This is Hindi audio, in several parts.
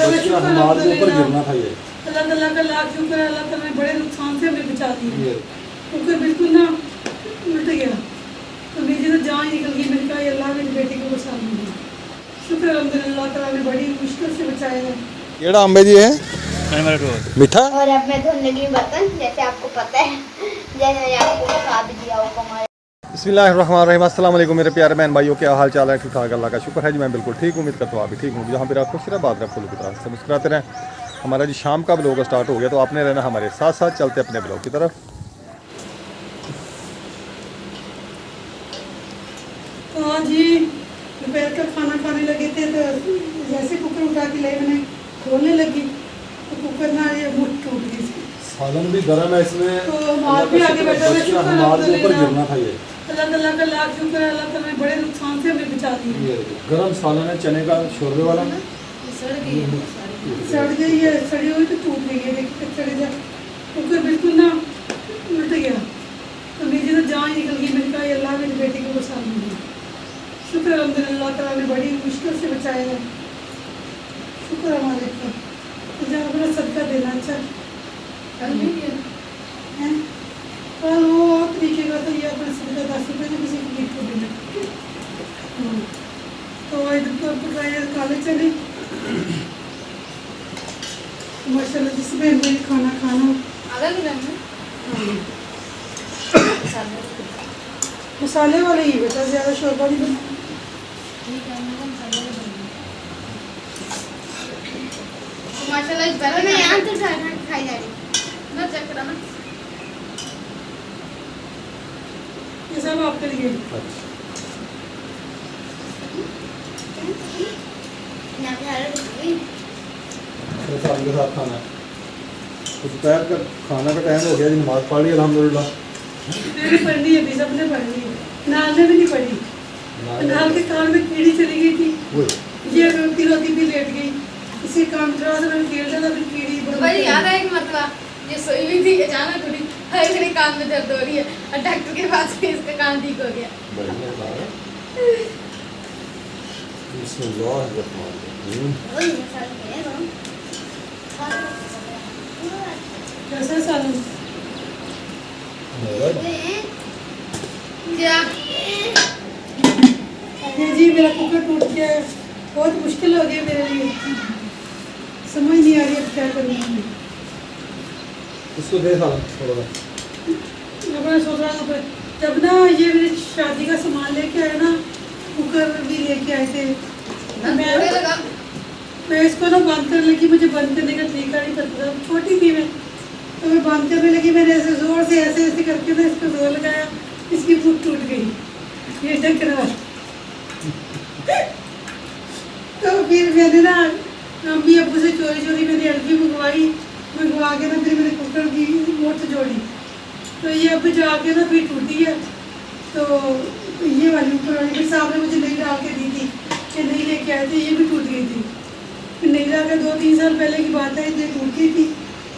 बच्चा हमारे ऊपर गिरना था ये। अल्लाह ताला का लाख शुक्र है, अल्लाह ताला ने बड़े नुकसान से हमें बचा दिया। कुकर बिल्कुल ना उल्ट गया तो मेरी तो जान निकल गई। मैंने कहा अल्लाह मेरी बेटी को बचा दूँगी। शुक्र अल्हम्दुलिल्लाह ताला ने बड़ी मुश्किल से बचाया है। केड़ा अंबे जी है मीठा। और अब मैं धोने लगी बर्तन, जैसे आपको पता है, जैसे मैंने आपको बता भी दिया होगा हमारे। बिस्मिल्लाहिर्रहमानिर्रहीम, अस्सलाम वालेकुम मेरे प्यारे बहन भाइयों, क्या हाल चाल है? ठीक ठाक, अल्लाह का शुक्र है जी, मैं बिल्कुल ठीक हूँ। उम्मीद करता हूँ आप भी ठीक हूँ। जहाँ पर आप खुश रहे, बात रहे, फूलों की तरह से मुस्कुराते रहें। हमारा जी शाम का ब्लॉग स्टार्ट हो गया, तो आपने रहना हमारे साथ साथ। चलते अपने ब्लॉग की तरफ। तो आज जी दोपहर का खाना खाने लगे थे, तो जैसे कुकर उठा के ले मैंने खोलने लगी तो कुकर ना ये मुठ टूट गई। सालन भी गर्म है इसमें, तो माल भी आगे बैठा हुआ। शुक्र हमारे ऊपर अल्हम्दुलिल्लाह गिरना था ये। अल्लाह ताला का लाख शुक्र है, अल्लाह ताला ने बड़े नुकसान से हमें बचा दिया। ये गर्म सालन है, चने का शोरबे वाला। सड़ गई है, सड़ी हुई तो टूट गई है। देखिए सड़ी जा कुकर बिल्कुल ना उल्ट गया तो मेरी तो जान निकल गई। मैंने कहा अल्लाह मेरी बेटी को बचा दूँगी। शुक्र अल्हम्दुलिल्लाह ताला ने बड़ी मुश्किल से बचाया है। शुक्र हमारे का। तो जब अपना सदका देना अच्छा कल वो तरीके का तो ये अपना सदका 10 रुपये से किसी को गिफ्ट को देना। तो इधर तो पकाए काले चने माशाल्लाह, जिसमें मेरी खाना खाना मसाले वाले ही बेटा, ज़्यादा शोरबा नहीं बना। माशाल्लाह गर्म है, यहाँ तो खाई जा रही ना, चेक करा ना। ये सब आपके लिए। यहाँ पे हर सालन के साथ खाना। तो दोपहर का खाना का टाइम हो गया जी, नमाज पढ़ ली अल्हम्दुलिल्लाह। मैंने पढ़नी है, भी सबने पढ़नी है। नाल ने भी नहीं पढ़ी। नाल के कान में कीड़ी चली गई थी। ये रोती रोती भी लेट गई। इसी काम थोड़ा सा मैंने खेल डाला, फिर कीड़ी भाई याद है एक मतलब ये सोई हुई थी, अचानक उठी, हाय मेरे कान में दर्द हो रही है, और डॉक्टर के पास गई, इसका कान ठीक हो गया। कैसा सालन क्या ये जी मेरा कुकर टूट गया है। बहुत मुश्किल हो गई मेरे लिए, समझ नहीं आ रही अब क्या करना है। इसको दे सालन थोड़ा सा। मैं सोच रहा था जब ना ये मेरी शादी का सामान लेके आए ना, कुकर भी लेके आए थे, मैं इसको ना बंद करने लगी। मुझे बंद करने का तरीका नहीं पता था, छोटी थी मैं, तो मैं बंद करने लगी। मैंने ऐसे ज़ोर से ऐसे ऐसे करके ना इसको जोर लगाया, इसकी फुट टूट गई। ये टकरा तो फिर मैंने ना अम्मी अब्बू से चोरी चोरी मैंने एलपी मंगवा के ना फिर मैंने कुकर की मोट जोड़ी। तो ये अब जाके ना फिर टूटी है। तो ये वाली ऊपर वाली फिर साहब ने मुझे नहीं डाल के दी थी कि नहीं लेके आए थे, ये भी टूट गई थी। फिर नहीं डाल के 2-3 साल पहले की बात है, ये टूट गई थी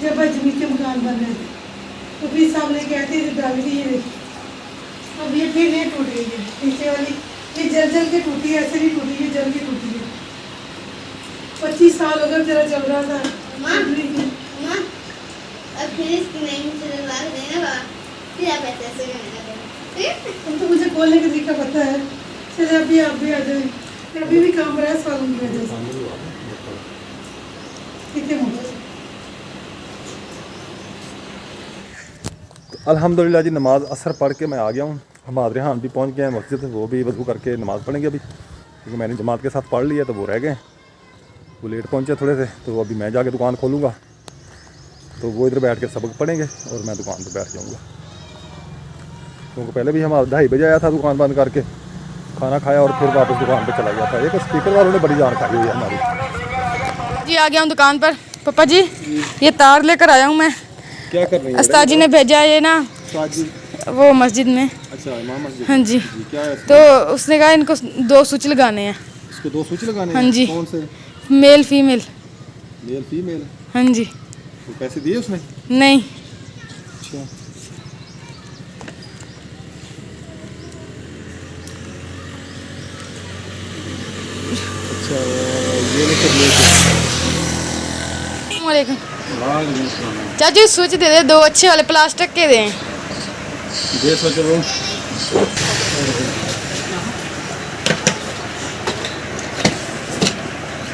जब जमीन के मकान बन रहे थे। तो फिर साहब ने कहते थे डाल दी ये। अब ये फिर ये टूट गई है नीचे वाली। ये जल के टूटी है, ऐसे नहीं टूटी, ये जल के टूटी है। 25 साल हो गए तेरा चल रहा था। अब फिर इसकी नहीं चल रहा है ना, फिर आप ऐसे करने लगे। अब तो मुझे खोलने का तरीका पता है। चले अभी आप भी आ जाए, अभी भी काम रहा है सालों की वजह से। कितने मोटे अल्हम्दुलिल्लाह जी, नमाज असर पढ़ के मैं आ गया हूँ। हम हाज़िर भी पहुँच गए हैं मस्जिद, वो भी वज़ू करके नमाज़ पढ़ेंगे अभी, क्योंकि मैंने जमात के साथ पढ़ लिया तो वो रह गए। वो लेट पहुँचे थोड़े से, तो अभी मैं जाके दुकान खोलूँगा, तो वो इधर बैठ के सबक पढ़ेंगे और मैं दुकान पर बैठ जाऊँगा। क्योंकि पहले भी हम 2:30 बजे आया था दुकान बंद करके, खाना खाया और फिर वापस दुकान पर चला गया था। एक स्पीकर वालों ने बड़ी जान खाई हुई है हमारी। जी आ गया हूँ दुकान पर। पापा जी ये तार लेकर आया हूँ मैं। क्या कर रही है? उस्ताद जी ने भेजा है ये ना, वो मस्जिद में। अच्छा, इमाम मस्जिद। हाँ जी। क्या है? तो उसने कहा इनको 2 स्विच लगाने हैं। इसको 2 स्विच लगाने हाँ हैं? जी। कौन से? Male female. Male female? हाँ जी। तो पैसे दिए उसने? नहीं। अच्छा, अच्छा, ये नहीं कर लिए। वालेकुम। चाची स्विच दे दे, 2 अच्छे वाले प्लास्टिक के दें। दे सोचो वो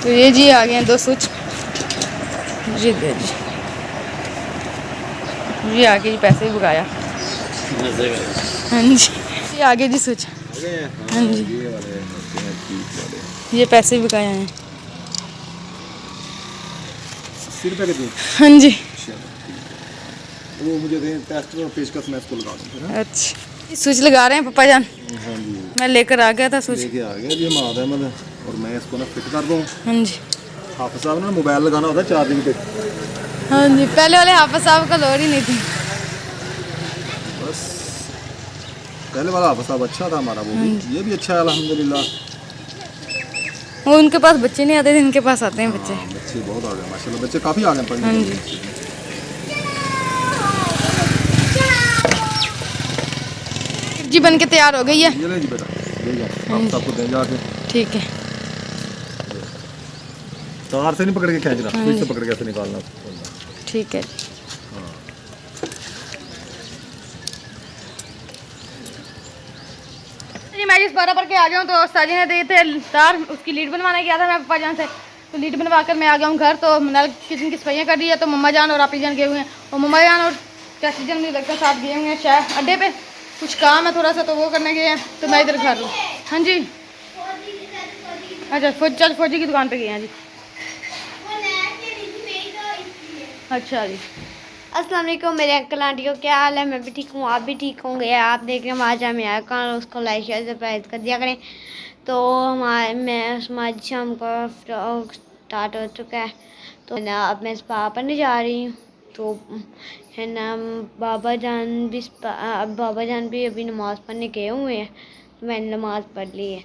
तो ये जी आ गए हैं 2 स्विच। जी दे जी, ये आगे जी पैसे भी बुकाया। हाँ जी, ये आगे जी स्विच। हाँ जी, ये पैसे भी बुकाए हैं। 80 रुपये के दिन। हाँ जी, वो मुझे दें टेस्ट और पेशकश मैं इसको लगा दूँ। अच्छा, ये स्विच लगा रहे हैं पप्पा जान। हाँ जी, मैं लेकर आ गया था स्विच। लेके आ गया जी हमाद अहमद, और मैं इसको ना फिट कर दूँ। हाँ जी, हाफिज साहब ना मोबाइल लगाना होता है चार्जिंग पे। हाँ जी, पहले वाले हाफिज साहब का लोड ही नहीं थी। बस पहले वाला हाफिज साहब अच्छा था हमारा, वो भी ये भी अच्छा है अल्हम्दुलिल्लाह। वो उनके पास बच्चे नहीं आते थे, इनके पास आते हैं बच्चे। हाँ, बच्चे बहुत आ गए माशाल्लाह, बच्चे काफ़ी आ गए पढ़ने हाँ के जी, लिए। जी बन के तैयार हो गई है। ये ले जी बेटा, ले जाओ आप सबको दे जाके। ठीक है, तार से नहीं पकड़ के खींचना, स्विच से पकड़ के ऐसे निकालना। ठीक है। जी मैं जिस 12 पर के आ गया हूँ, तो साजी ने दिए थे तार, उसकी लीड बनवाने गया था मैं पप्पा जान से। तो लीड बनवा कर मैं आ गया हूँ घर। तो मैंने किचन की सफाइयाँ कर दी है। तो मम्मा जान और आपी जान गए हुए हैं, और मम्मा जान और चाची जान मुझे लगता है साथ गए हुए हैं शायद अड्डे पे, कुछ काम है थोड़ा सा, तो वो करने गए हैं। तो मैं इधर घर हूँ। हाँ जी, अच्छा फौजी की दुकान पे गए हैं जी। अच्छा जी, अस्सलाम वालेकुम मेरे अंकल आंटी को क्या हाल है। मैं भी ठीक हूँ, आप भी ठीक होंगे। आप देख रहे हैं आज हमें आया कहाँ, उसको लाइक शेयर सब्सक्राइब कर दिया करें। तो हमारी शाम का व्लॉग स्टार्ट हो चुका है। तो ना अब मैं स्पा पढ़ने जा रही हूँ। तो है ना बाबा जान भी अभी नमाज़ पढ़ने गए हुए हैं। तो मैंने नमाज़ पढ़ ली है,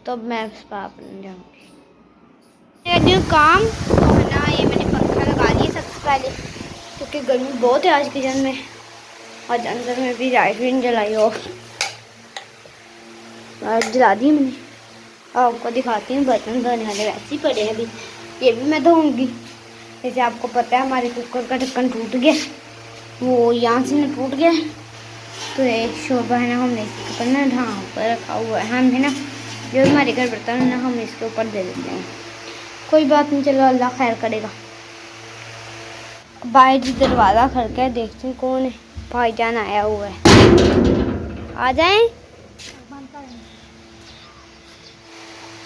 तो अब मैं स्पा पढ़ने जाऊँगी। काम तो है ना, ये मैंने पंखा लगा लिया सबसे पहले, क्योंकि गर्मी बहुत है आज किचन में। आज अंदर में भी लाइट भी नहीं जलाई, और लाइट जला दी मैंने। आपको दिखाती हूँ, बर्तन धोने वाले वैसे ही पड़े हैं अभी, ये भी मैं धोऊंगी। जैसे आपको पता है हमारे कुकर का ढक्कन टूट गया, वो यहाँ से ना टूट गया। तो ये शोभा है ना, हमने इसके ऊपर ना ढाँ पर रखा हुआ है। हम है ना जो हमारे घर बर्तन है ना, हम इसके ऊपर दे देते हैं। कोई बात नहीं, चलो अल्लाह खैर करेगा। बाहर दरवाज़ा खड़का है, देखते हैं कौन है। भाईजान आया हुआ है, आ जाएं।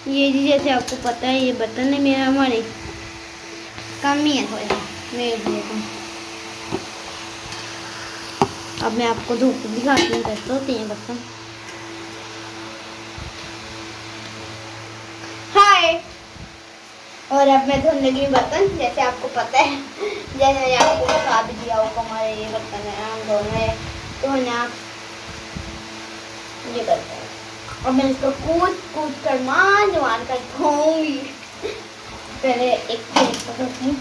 ये जी जैसे आपको पता है ये बर्तन है मेरा, हमारे कम ही है थोड़े मेरे लिए तो। अब मैं आपको धूप दिखाती हूँ कैसे होते हैं बर्तन। हाय, और अब मैं धोने लगी बर्तन। जैसे आपको पता है, जैसे मैंने आपको बता भी दिया होगा, हमारे ये बर्तन है हम धोना है। तो है ना ये बर्तन है, और मैं इसको कूद कर मान कर धोऊंगी। पहले एक प्लेट को धोती हूँ,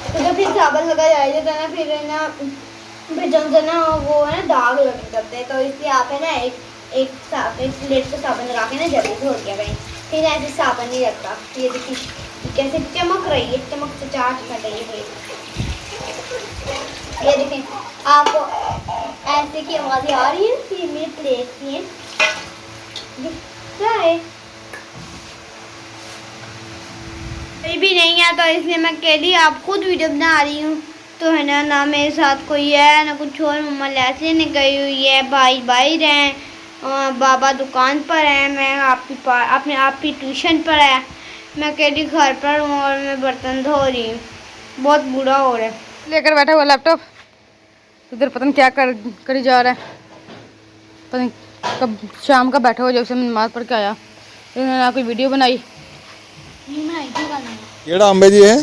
तो फिर साबुन लगा जाएगा ना, फिर है ना फिर जब ना वो है ना दाग लग जाते हैं। तो इसलिए आप है ना एक प्लेट को साबुन लगा के ना जल्दी धो दिया करें, फिर ऐसे साबुन नहीं लगता। ये देखिए कैसे चमक रही है, चमक से चाट कर रही है। ये देखें, आपको ऐसे की आवाज़ें आ रही है, ये मेरी प्लेट की है, क्या है कोई भी नहीं है। तो इसलिए मैं अकेली आप खुद वीडियो बना रही हूँ। तो है ना मेरे साथ कोई है ना कुछ और। मम्मा लैसे नहीं गई हुई है, भाई बाहर हैं, बाबा दुकान पर है, मैं आपकी ट्यूशन पर है, मैं अकेली घर पर हूँ और मैं बर्तन धो रही हूँ। बहुत बुरा हो रहा है। लेकर बैठा हुआ लैपटॉप, इधर पता नहीं क्या करी जा रहा है। पता नहीं कब शाम का बैठा हुआ, जब से मैं नमाज पढ़ के आया, इन्होंने ना कोई वीडियो बनाई। केड़ा अंबे जी है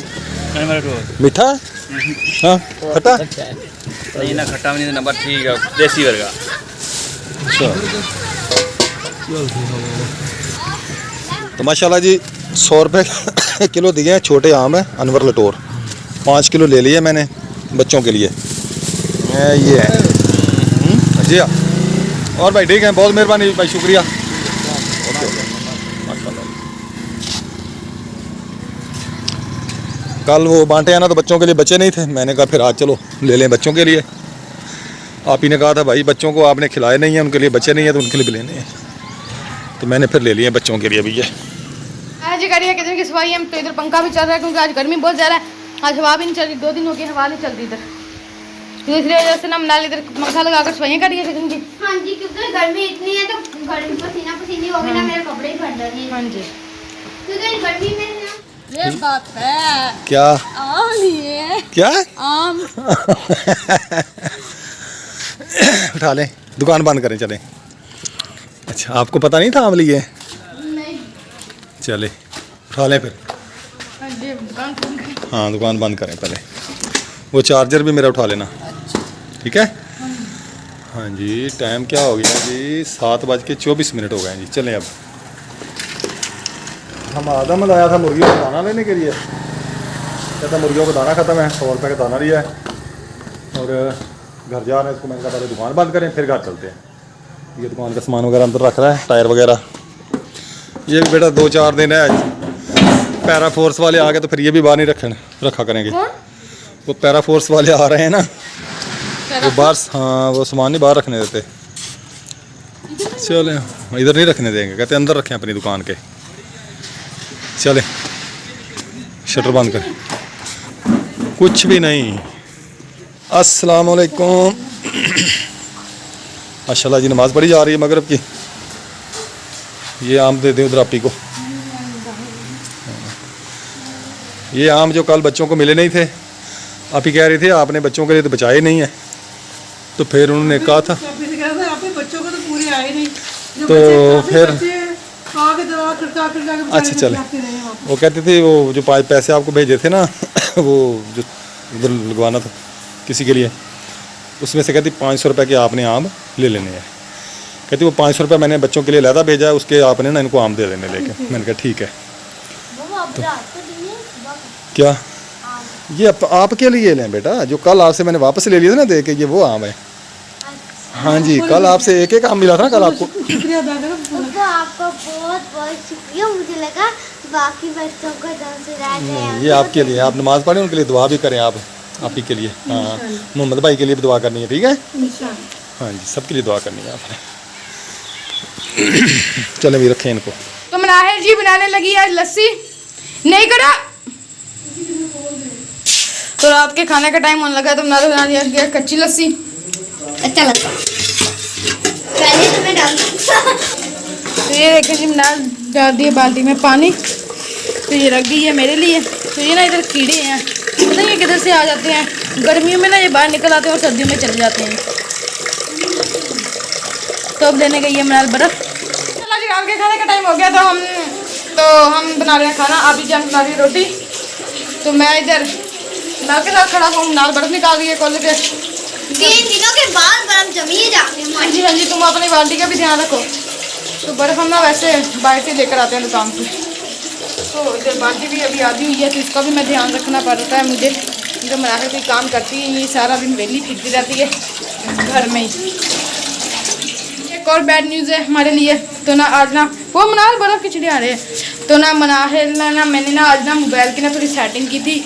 मीठा हाँ खट्टा नहीं ना खट्टा नहीं, नंबर ठीक है देसी वर्गा। अच्छा तो माशाल्लाह जी 100 रुपये किलो दिए हैं। छोटे आम है अनवर लटोर, 5 किलो ले लिए मैंने बच्चों के लिए। ये है जी हाँ। और भाई ठीक है, बहुत मेहरबानी भाई, शुक्रिया। ओके माशाल्लाह। कल वो बांटे हैं ना तो बच्चों के लिए बचे नहीं थे, मैंने कहा फिर आज चलो ले लें बच्चों के लिए। आप ही ने कहा था भाई बच्चों को आपने खिलाए नहीं है, उनके लिए बचे नहीं है तो उनके लिए भी लेने हैं, तो मैंने फिर ले लिए बच्चों के लिए भी। ये आज करिए किचन की सफाई, हम तो इधर पंखा भी चल रहा है क्योंकि आज गर्मी बहुत ज़्यादा है, आज हवा भी नहीं चल रही, 2 दिन हो गए हवा नहीं चल रही इधर, तो इसलिए वजह से ना मनाली इधर पंखा लगा कर सफाइयाँ करिए किचन की। हाँ जी, क्योंकि गर्मी इतनी है तो गर्मी पसीना पसीनी हो गई ना, मेरे कपड़े ही फट रहे हैं। हाँ जी, क्योंकि गर्मी में ना ये बात है, क्या आम लिए क्या आम। उठा लें, दुकान बंद करें चलें। अच्छा आपको पता नहीं था आम लिए? नहीं, चले उठा लें फिर। हाँ जी, दुकान खोल के। हाँ दुकान बंद करें पहले, वो चार्जर भी मेरा उठा लेना, ठीक है? हाँ जी, टाइम क्या हो गया जी? 7:24 हो गए हैं जी। चलें अब हम आदम लाया था मुर्गियों को दाना लेने के लिए, कहता मुर्गियों को दाना ख़त्म है, 100 रुपये का दाना लिया है और घर जा रहे हैं। इसको मैंने कहा पहले दुकान बंद करें फिर घर चलते हैं। ये दुकान का सामान वगैरह अंदर रख रहा है, टायर वगैरह। ये भी बेटा 2-4 दिन है, पैरा फोर्स वाले आ गए तो फिर ये भी बाहर नहीं रखा करेंगे। वो पैरा फोर्स वाले आ रहे हैं ना, वो बाहर, हाँ वो सामान नहीं बाहर रखने देते। चले इधर नहीं रखने देंगे, कहते अंदर रखें अपनी दुकान के। चले शटर बंद कर। कुछ भी नहीं। अस्सलाम वालेकुम। माशाल्लाह जी, नमाज़ पढ़ी जा रही है मगरिब की। ये आम दे दे उधर आपी को। ये आम जो कल बच्चों को मिले नहीं थे, आप ही कह रही थी आपने बच्चों के लिए तो बचाए नहीं है, तो फिर उन्होंने कहा था वापस से कहा था आपके बच्चों को तो पूरे आए नहीं, जो तो बच्चे काफी फिर बच्चे आगे दवा खड़का के बेचारे अच्छा चले। आते रहे वहाँ पे। वो कहते थे वो जो 5 पैसे आपको भेजे थे ना वो जो उधर लगवाना था किसी के लिए, उसमें से कहती 500 रुपये के आपने आम ले लेने हैं। कहती वो 500 रुपये मैंने बच्चों के लिए लहदा भेजा है, उसके आपने ना इनको आम दे देने लेके। मैंने कहा ठीक है। क्या ये आपके लिए लें बेटा, जो कल आपसे मैंने वापस ले लिया था ना दे के, ये वो आम है। हाँ जी, कल आपसे एक आम मिला था ना कल आपको। शुक्रिया अदा करो। तो आपका बहुत बहुत शुक्रिया। मुझे लगा बाकी बच्चों को ये आपके लिए, आप नमाज़ पढ़ें, उनके लिए दुआ भी करें आप ही के लिए। हाँ मोहम्मद भाई के लिए भी दुआ करनी है, ठीक है? हाँ जी, सबके लिए दुआ करनी है आपने। चले भी रखें इनको। तो मनाहिर जी बनाने लगी आज लस्सी। नहीं करा तो रात के खाने का टाइम होने लगा तो मनाहिर बना दिया कच्ची लस्सी। अच्छा लगता पहले तो मैं डाल तो ये देखें जी, मनाहिर डाल दिए बाल्टी में पानी, तो ये रख दी है मेरे लिए। तो ये ना इधर कीड़े हैं, पता नहीं ये किधर से आ जाते हैं, गर्मियों में ना ये बाहर निकल आते हैं और सर्दियों में चले जाते हैं। तो अब देने गई है मनाहिर बर्फ़। चला जी, रात के खाने का टाइम हो गया, तो हम बना रहे हैं खाना। आप ही जान बना रही है रोटी, तो मैं इधर नाल के साथ खड़ा हूँ। नाल बर्फ़ निकाल रही है कॉलेज के। 3 दिनों के बाद बर्फ जमी जाती है। हाँ जी हाँ जी, तुम अपनी बाल्टी का भी ध्यान रखो। तो बर्फ़ हम ना वैसे बाहर से लेकर आते हैं दुकान से, तो इधर बाल्टी भी अभी आधी हुई है, तो इसका भी मैं ध्यान रखना पड़ता है मुझे। जो मनाहिर कोई काम करती है, ये सारा दिन वेली फिरती रहती है घर में ही। एक और बैड न्यूज़ है हमारे लिए। तो ना आज ना वो मनाहिर बर्फ़ की चिड़िया आ रहे हैं, तो ना मनाहिर ना मैंने ना आज ना मोबाइल की ना थोड़ी सेटिंग की थी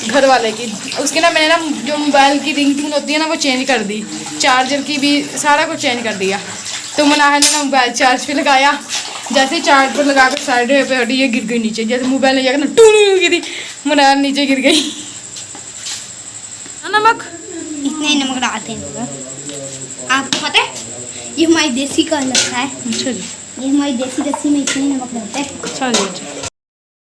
घर वाले की। उसके ना मैंने ना जो मोबाइल की रिंगटोन होती है ना वो चेंज कर दी, चार्जर की भी सारा कुछ चेंज कर दिया। तो मनाहिर ने ना मोबाइल चार्ज पे लगाया, जैसे ही चार्ज पर लगा कर साइड पे हटी, ये गिर गई नीचे। जैसे मोबाइल ले जाकर ना टून गिरी, मनाहिर नीचे गिर गई। नमक इतने ही नमक डालते हैं। आपको पता है ये हमारी देसी का लगता है। अच्छा जी, ये हमारी देसी लस्सी में इतने ही नमक डालते हैं। अच्छा जी।